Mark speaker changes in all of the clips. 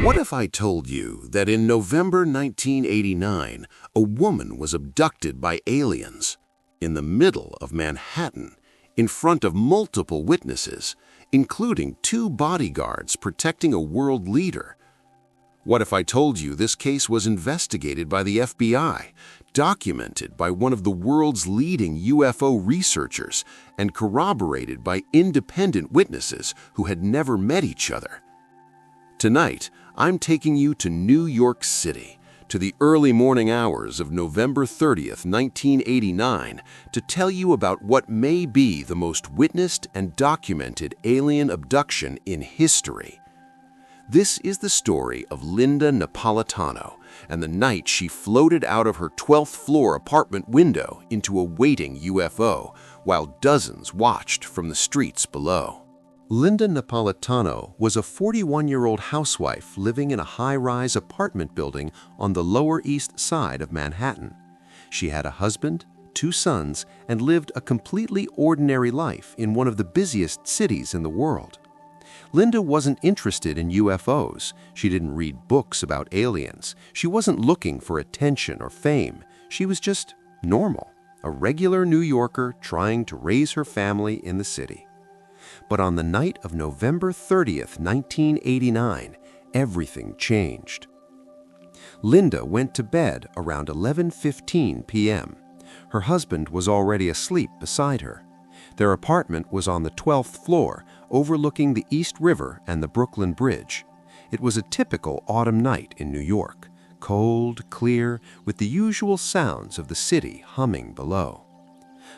Speaker 1: What if I told you that in November 1989, a woman was abducted by aliens in the middle of Manhattan, in front of multiple witnesses, including 2 bodyguards protecting a world leader? What if I told you this case was investigated by the FBI, documented by one of the world's leading UFO researchers, and corroborated by independent witnesses who had never met each other? Tonight, I'm taking you to New York City, to the early morning hours of November 30th, 1989, to tell you about what may be the most witnessed and documented alien abduction in history. This is the story of Linda Napolitano and the night she floated out of her 12th floor apartment window into a waiting UFO, while dozens watched from the streets below. Linda Napolitano was a 41-year-old housewife living in a high-rise apartment building on the Lower East Side of Manhattan. She had a husband, 2 sons, and lived a completely ordinary life in one of the busiest cities in the world. Linda wasn't interested in UFOs. She didn't read books about aliens. She wasn't looking for attention or fame. She was just normal, a regular New Yorker trying to raise her family in the city. But on the night of November 30th, 1989, everything changed. Linda went to bed around 11:15 p.m. Her husband was already asleep beside her. Their apartment was on the 12th floor, overlooking the East River and the Brooklyn Bridge. It was a typical autumn night in New York, cold, clear, with the usual sounds of the city humming below.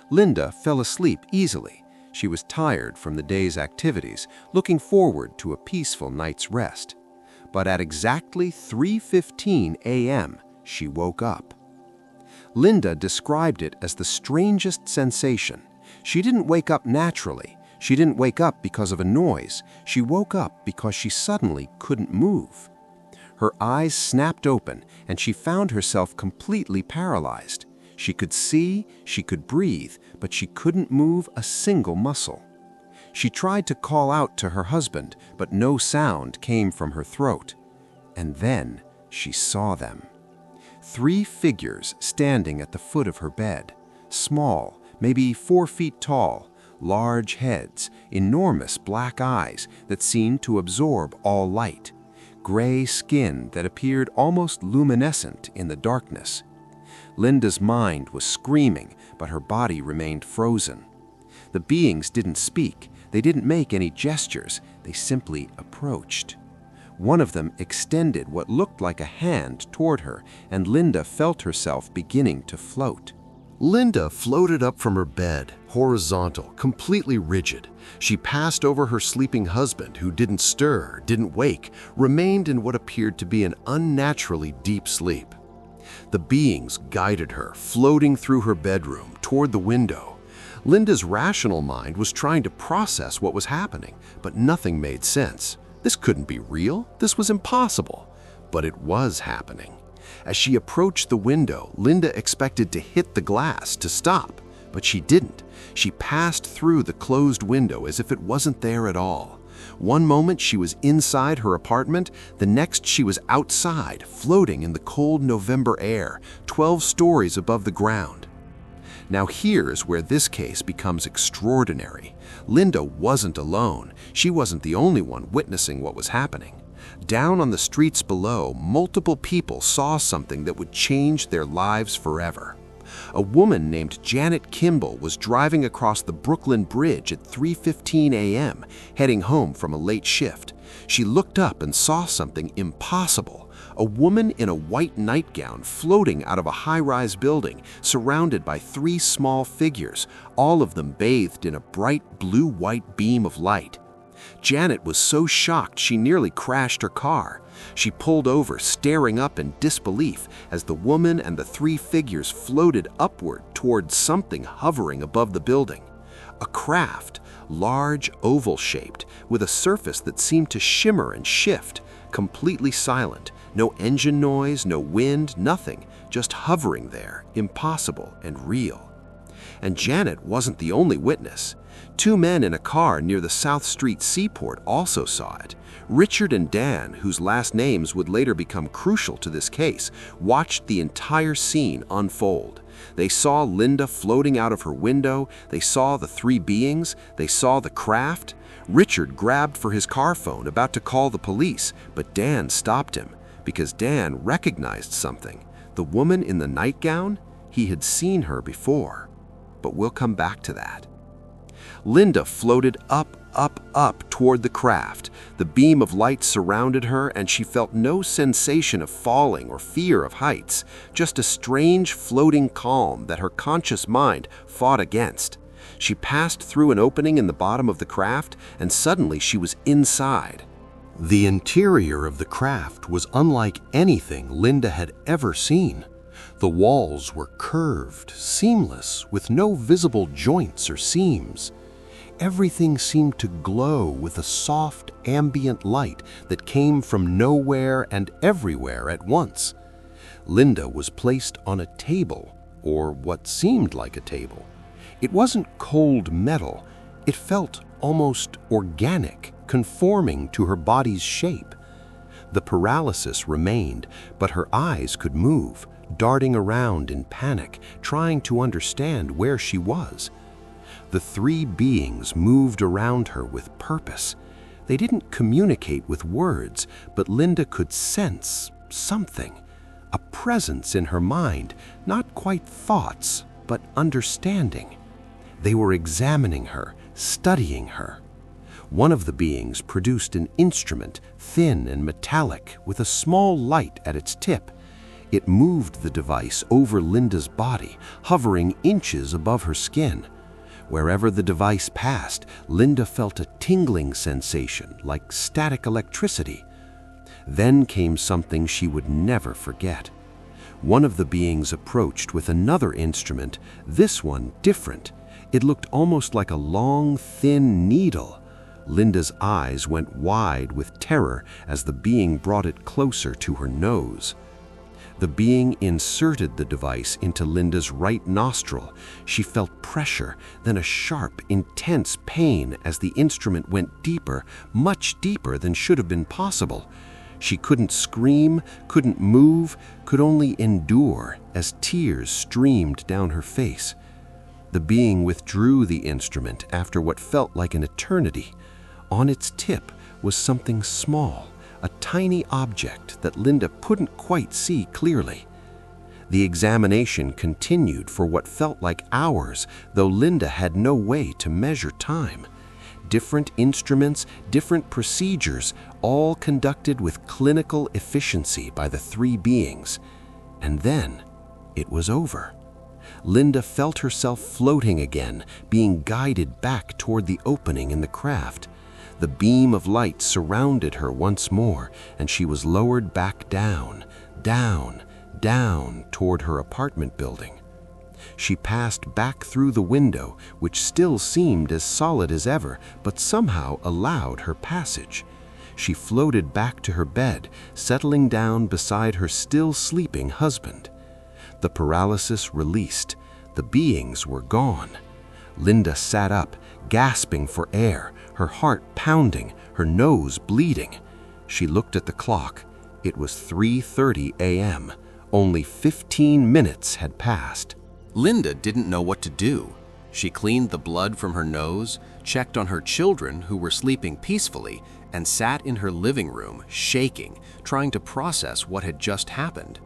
Speaker 1: Linda fell asleep easily. She was tired from the day's activities, looking forward to a peaceful night's rest. But at exactly 3:15 a.m., she woke up. Linda described it as the strangest sensation. She didn't wake up naturally. She didn't wake up because of a noise. She woke up because she suddenly couldn't move. Her eyes snapped open, and she found herself completely paralyzed. She could see, she could breathe, but she couldn't move a single muscle. She tried to call out to her husband, but no sound came from her throat. And then she saw them. 3 figures standing at the foot of her bed, small, maybe 4 feet tall, large heads, enormous black eyes that seemed to absorb all light, gray skin that appeared almost luminescent in the darkness. Linda's mind was screaming, but her body remained frozen. The beings didn't speak. They didn't make any gestures. They simply approached. One of them extended what looked like a hand toward her, and Linda felt herself beginning to float. Linda floated up from her bed, horizontal, completely rigid. She passed over her sleeping husband, who didn't stir, didn't wake, remained in what appeared to be an unnaturally deep sleep. The beings guided her, floating through her bedroom, toward the window. Linda's rational mind was trying to process what was happening, but nothing made sense. This couldn't be real. This was impossible. But it was happening. As she approached the window, Linda expected to hit the glass to stop, but she didn't. She passed through the closed window as if it wasn't there at all. One moment she was inside her apartment, the next she was outside, floating in the cold November air, 12 stories above the ground. Now here's where this case becomes extraordinary. Linda wasn't alone. She wasn't the only one witnessing what was happening. Down on the streets below, multiple people saw something that would change their lives forever. A woman named Janet Kimball was driving across the Brooklyn Bridge at 3:15 a.m., heading home from a late shift. She looked up and saw something impossible. A woman in a white nightgown floating out of a high-rise building, surrounded by 3 small figures, all of them bathed in a bright blue-white beam of light. Janet was so shocked she nearly crashed her car. She pulled over, staring up in disbelief as the woman and the 3 figures floated upward toward something hovering above the building. A craft, large, oval-shaped, with a surface that seemed to shimmer and shift, completely silent, no engine noise, no wind, nothing, just hovering there, impossible and real. And Janet wasn't the only witness.
Speaker 2: Two men in a car near the South Street seaport also saw it. Richard and Dan, whose last names would later become crucial to this case, watched the entire scene unfold. They saw Linda floating out of her window, they saw the three beings, they saw the craft. Richard grabbed for his car phone, about to call the police, but Dan stopped him, because Dan recognized something. The woman in the nightgown? He had seen her before. But we'll come back to that. Linda floated up toward the craft. The beam of light surrounded her, and she felt no sensation of falling or fear of heights, just a strange floating calm that her conscious mind fought against. She passed through an opening in the bottom of the craft, and suddenly she was inside.
Speaker 1: The interior of the craft was unlike anything Linda had ever seen. The walls were curved, seamless, with no visible joints or seams. Everything seemed to glow with a soft, ambient light that came from nowhere and everywhere at once. Linda was placed on a table, or what seemed like a table. It wasn't cold metal. It felt almost organic, conforming to her body's shape. The paralysis remained, but her eyes could move, darting around in panic, trying to understand where she was. The three beings moved around her with purpose. They didn't communicate with words, but Linda could sense something, a presence in her mind, not quite thoughts, but understanding. They were examining her, studying her. One of the beings produced an instrument, thin and metallic, with a small light at its tip. It moved the device over Linda's body, hovering inches above her skin. Wherever the device passed, Linda felt a tingling sensation like static electricity. Then came something she would never forget. One of the beings approached with another instrument, this one different. It looked almost like a long, thin needle. Linda's eyes went wide with terror as the being brought it closer to her nose. The being inserted the device into Linda's right nostril. She felt pressure, then a sharp, intense pain as the instrument went deeper, much deeper than should have been possible. She couldn't scream, couldn't move, could only endure as tears streamed down her face. The being withdrew the instrument after what felt like an eternity. On its tip was something small, a tiny object that Linda couldn't quite see clearly. The examination continued for what felt like hours, though Linda had no way to measure time. Different instruments, different procedures, all conducted with clinical efficiency by the three beings. And then it was over. Linda felt herself floating again, being guided back toward the opening in the craft. The beam of light surrounded her once more, and she was lowered back down toward her apartment building. She passed back through the window, which still seemed as solid as ever, but somehow allowed her passage. She floated back to her bed, settling down beside her still sleeping husband. The paralysis released. The beings were gone. Linda sat up, gasping for air, her heart pounding, her nose bleeding. She looked at the clock. It was 3:30 a.m. Only 15 minutes had passed.
Speaker 3: Linda didn't know what to do. She cleaned the blood from her nose, checked on her children who were sleeping peacefully, and sat in her living room, shaking, trying to process what had just happened.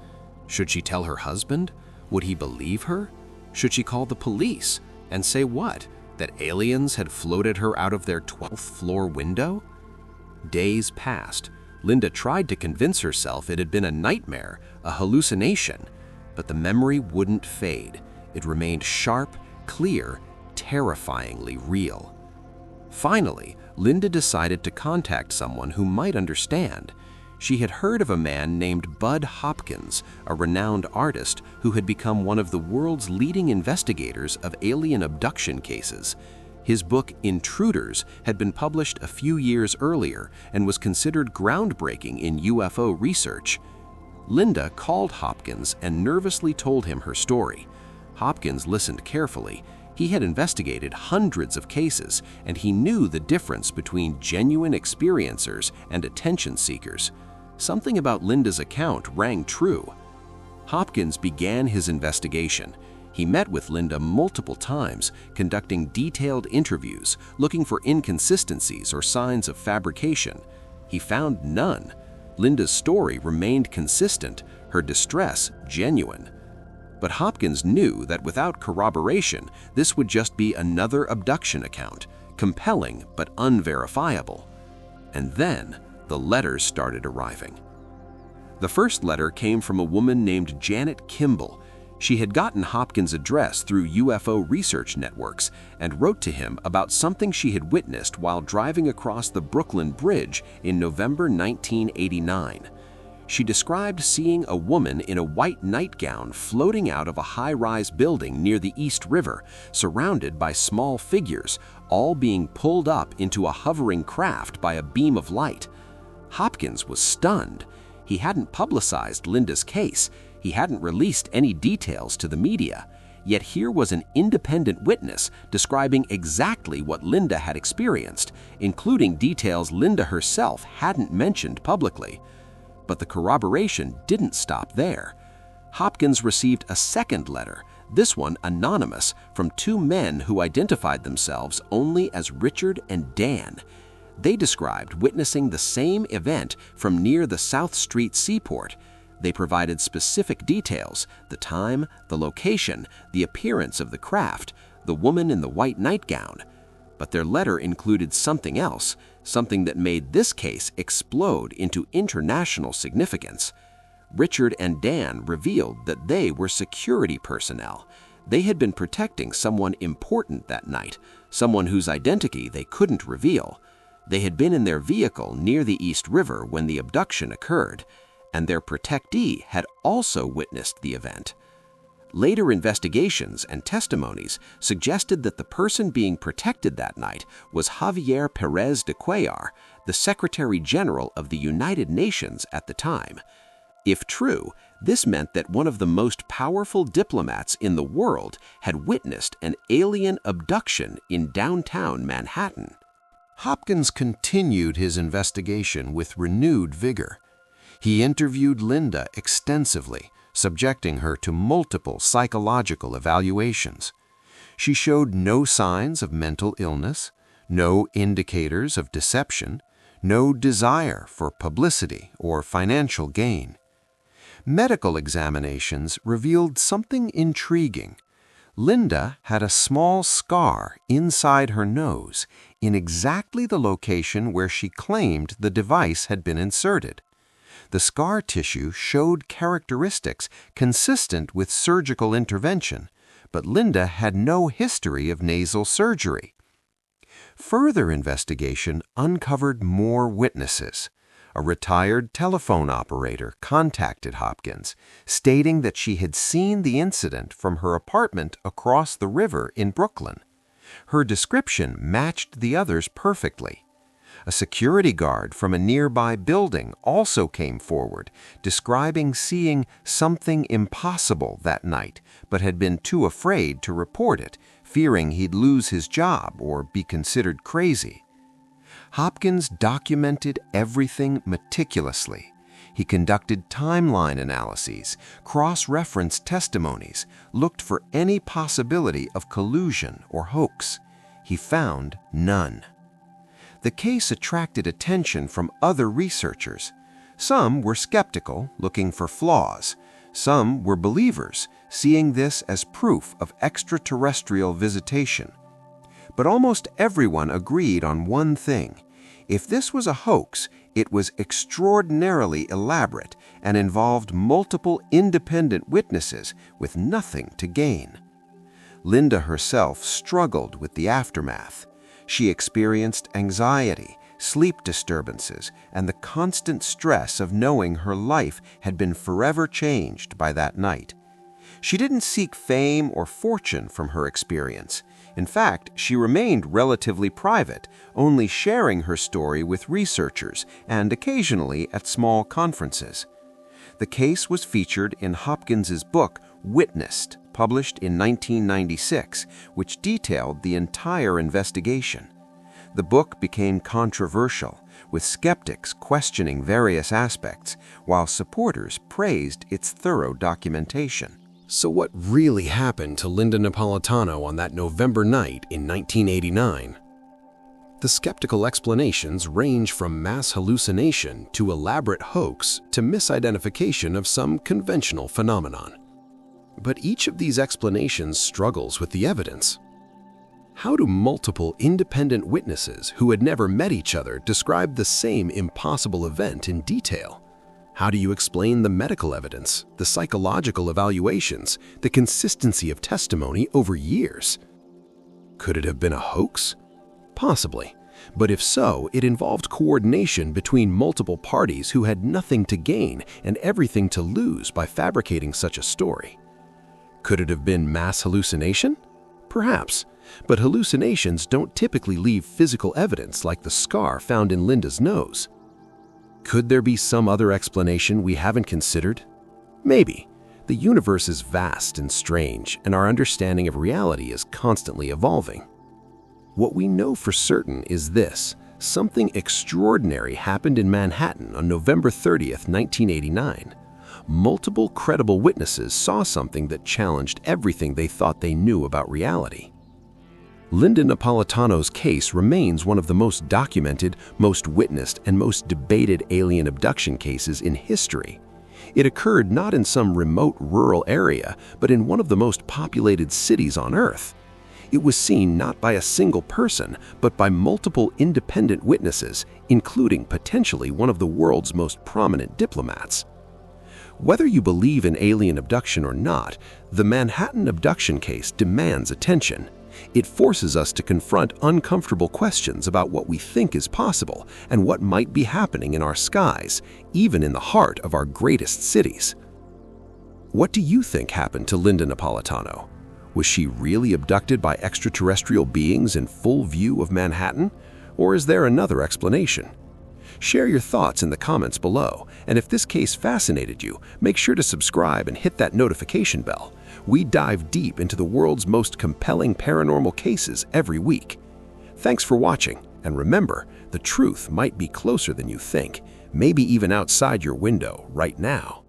Speaker 3: Should she tell her husband? Would he believe her? Should she call the police? And say what? That aliens had floated her out of their 12th floor window? Days passed. Linda tried to convince herself it had been a nightmare, a hallucination, but the memory wouldn't fade. It remained sharp, clear, terrifyingly real. Finally, Linda decided to contact someone who might understand. She had heard of a man named Bud Hopkins, a renowned artist who had become one of the world's leading investigators of alien abduction cases. His book, Intruders, had been published a few years earlier and was considered groundbreaking in UFO research. Linda called Hopkins and nervously told him her story. Hopkins listened carefully. He had investigated hundreds of cases, and he knew the difference between genuine experiencers and attention seekers. Something about Linda's account rang true. Hopkins began his investigation. He met with Linda multiple times, conducting detailed interviews, looking for inconsistencies or signs of fabrication. He found none. Linda's story remained consistent, her distress genuine. But Hopkins knew that without corroboration, this would just be another abduction account, compelling but unverifiable. And then the letters started arriving. The first letter came from a woman named Janet Kimball. She had gotten Hopkins' address through UFO research networks and wrote to him about something she had witnessed while driving across the Brooklyn Bridge in November 1989. She described seeing a woman in a white nightgown floating out of a high-rise building near the East River, surrounded by small figures, all being pulled up into a hovering craft by a beam of light. Hopkins was stunned. He hadn't publicized Linda's case. He hadn't released any details to the media. Yet here was an independent witness describing exactly what Linda had experienced, including details Linda herself hadn't mentioned publicly. But the corroboration didn't stop there. Hopkins received a second letter, this one anonymous, from two men who identified themselves only as Richard and Dan. They described witnessing the same event from near the South Street seaport. They provided specific details: the time, the location, the appearance of the craft, the woman in the white nightgown. But their letter included something else, something that made this case explode into international significance. Richard and Dan revealed that they were security personnel. They had been protecting someone important that night, someone whose identity they couldn't reveal. They had been in their vehicle near the East River when the abduction occurred, and their protectee had also witnessed the event. Later investigations and testimonies suggested that the person being protected that night was Javier Pérez de Cuellar, the Secretary General of the United Nations at the time. If true, this meant that one of the most powerful diplomats in the world had witnessed an alien abduction in downtown Manhattan.
Speaker 1: Hopkins continued his investigation with renewed vigor. He interviewed Linda extensively, subjecting her to multiple psychological evaluations. She showed no signs of mental illness, no indicators of deception, no desire for publicity or financial gain. Medical examinations revealed something intriguing. Linda had a small scar inside her nose in exactly the location where she claimed the device had been inserted. The scar tissue showed characteristics consistent with surgical intervention, but Linda had no history of nasal surgery. Further investigation uncovered more witnesses. A retired telephone operator contacted Hopkins, stating that she had seen the incident from her apartment across the river in Brooklyn. Her description matched the others perfectly. A security guard from a nearby building also came forward, describing seeing something impossible that night, but had been too afraid to report it, fearing he'd lose his job or be considered crazy. Hopkins documented everything meticulously. He conducted timeline analyses, cross-referenced testimonies, looked for any possibility of collusion or hoax. He found none. The case attracted attention from other researchers. Some were skeptical, looking for flaws. Some were believers, seeing this as proof of extraterrestrial visitation. But almost everyone agreed on one thing. If this was a hoax, it was extraordinarily elaborate and involved multiple independent witnesses with nothing to gain. Linda herself struggled with the aftermath. She experienced anxiety, sleep disturbances, and the constant stress of knowing her life had been forever changed by that night. She didn't seek fame or fortune from her experience. In fact, she remained relatively private, only sharing her story with researchers and occasionally at small conferences. The case was featured in Hopkins's book, Witnessed,
Speaker 2: published in 1996, which detailed the entire investigation. The book became controversial, with skeptics questioning various aspects, while supporters praised its thorough documentation.
Speaker 3: So what really happened to Linda Napolitano on that November night in 1989? The skeptical explanations range from mass hallucination to elaborate hoax to misidentification of some conventional phenomenon. But each of these explanations struggles with the evidence. How do multiple independent witnesses who had never met each other describe the same impossible event in detail? How do you explain the medical evidence, the psychological evaluations, the consistency of testimony over years? Could it have been a hoax? Possibly, but if so, it involved coordination between multiple parties who had nothing to gain and everything to lose by fabricating such a story. Could it have been mass hallucination? Perhaps, but hallucinations don't typically leave physical evidence like the scar found in Linda's nose. Could there be some other explanation we haven't considered? Maybe. The universe is vast and strange, and our understanding of reality is constantly evolving. What we know for certain is this: something extraordinary happened in Manhattan on November 30th, 1989. Multiple credible witnesses saw something that challenged everything they thought they knew about reality. Linda Napolitano's case remains one of the most documented, most witnessed, and most debated alien abduction cases in history. It occurred not in some remote rural area, but in one of the most populated cities on Earth. It was seen not by a single person, but by multiple independent witnesses, including potentially one of the world's most prominent diplomats. Whether you believe in alien abduction or not, the Manhattan abduction case demands attention. It forces us to confront uncomfortable questions about what we think is possible and what might be happening in our skies, even in the heart of our greatest cities. What do you think happened to Linda Napolitano? Was she really abducted by extraterrestrial beings in full view of Manhattan? Or is there another explanation? Share your thoughts in the comments below, and if this case fascinated you, make sure to subscribe and hit that notification bell. We dive deep into the world's most compelling paranormal cases every week. Thanks for watching, and remember, the truth might be closer than you think, maybe even outside your window right now.